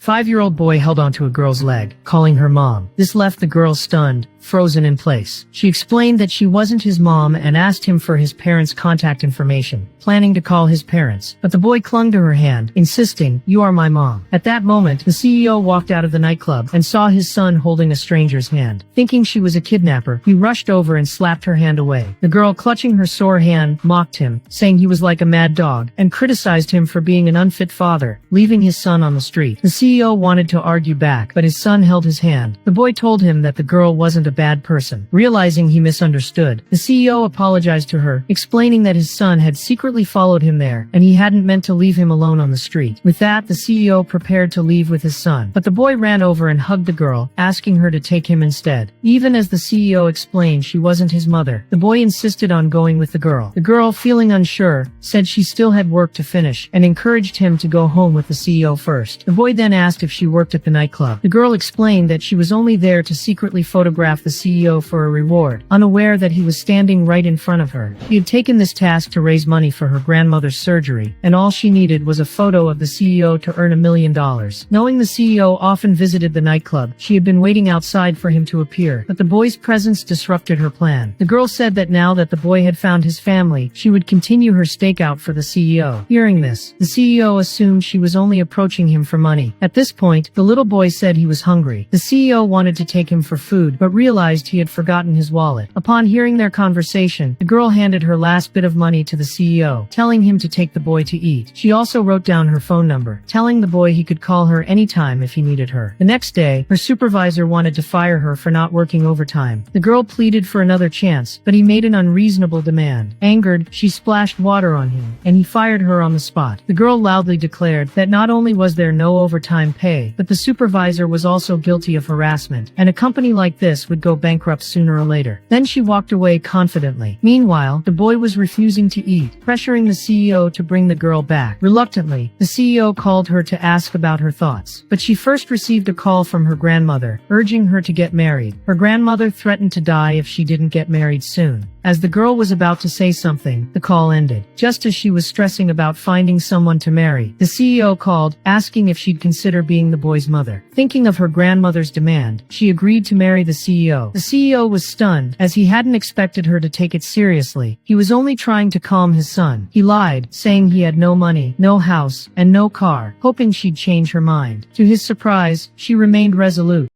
5-year-old boy held onto a girl's leg, calling her mom. This left the girl stunned, frozen in place. She explained that she wasn't his mom and asked him for his parents' contact information, planning to call his parents. But the boy clung to her hand, insisting, "You are my mom." At that moment, the CEO walked out of the nightclub and saw his son holding a stranger's hand. Thinking she was a kidnapper, he rushed over and slapped her hand away. The girl, clutching her sore hand, mocked him, saying he was like a mad dog, and criticized him for being an unfit father, leaving his son on the street. The CEO wanted to argue back, but his son held his hand. The boy told him that the girl wasn't a bad person. Realizing he misunderstood, the CEO apologized to her, explaining that his son had secretly followed him there, and he hadn't meant to leave him alone on the street. With that, the CEO prepared to leave with his son, but the boy ran over and hugged the girl, asking her to take him instead. Even as the CEO explained she wasn't his mother, the boy insisted on going with the girl. The girl, feeling unsure, said she still had work to finish, and encouraged him to go home with the CEO first. The boy then asked if she worked at the nightclub. The girl explained that she was only there to secretly photograph the CEO for a reward, unaware that he was standing right in front of her. She had taken this task to raise money for her grandmother's surgery, and all she needed was a photo of the CEO to earn $1 million. Knowing the CEO often visited the nightclub, she had been waiting outside for him to appear, but the boy's presence disrupted her plan. The girl said that now that the boy had found his family, she would continue her stakeout for the CEO. Hearing this, the CEO assumed she was only approaching him for money. At this point, the little boy said he was hungry. The CEO wanted to take him for food, but realized he had forgotten his wallet. Upon hearing their conversation, the girl handed her last bit of money to the CEO, telling him to take the boy to eat. She also wrote down her phone number, telling the boy he could call her anytime if he needed her. The next day, her supervisor wanted to fire her for not working overtime. The girl pleaded for another chance, but he made an unreasonable demand. Angered, she splashed water on him, and he fired her on the spot. The girl loudly declared that not only was there no overtime pay, but the supervisor was also guilty of harassment, and a company like this would go bankrupt sooner or later. Then she walked away confidently. Meanwhile, the boy was refusing to eat, pressuring the CEO to bring the girl back. Reluctantly, the CEO called her to ask about her thoughts, but she first received a call from her grandmother, urging her to get married. Her grandmother threatened to die if she didn't get married soon. As the girl was about to say something, the call ended. Just as she was stressing about finding someone to marry, the CEO called, asking if she'd consider being the boy's mother. Thinking of her grandmother's demand, she agreed to marry the CEO. The CEO was stunned, as he hadn't expected her to take it seriously. He was only trying to calm his son. He lied, saying he had no money, no house, and no car, hoping she'd change her mind. To his surprise, she remained resolute.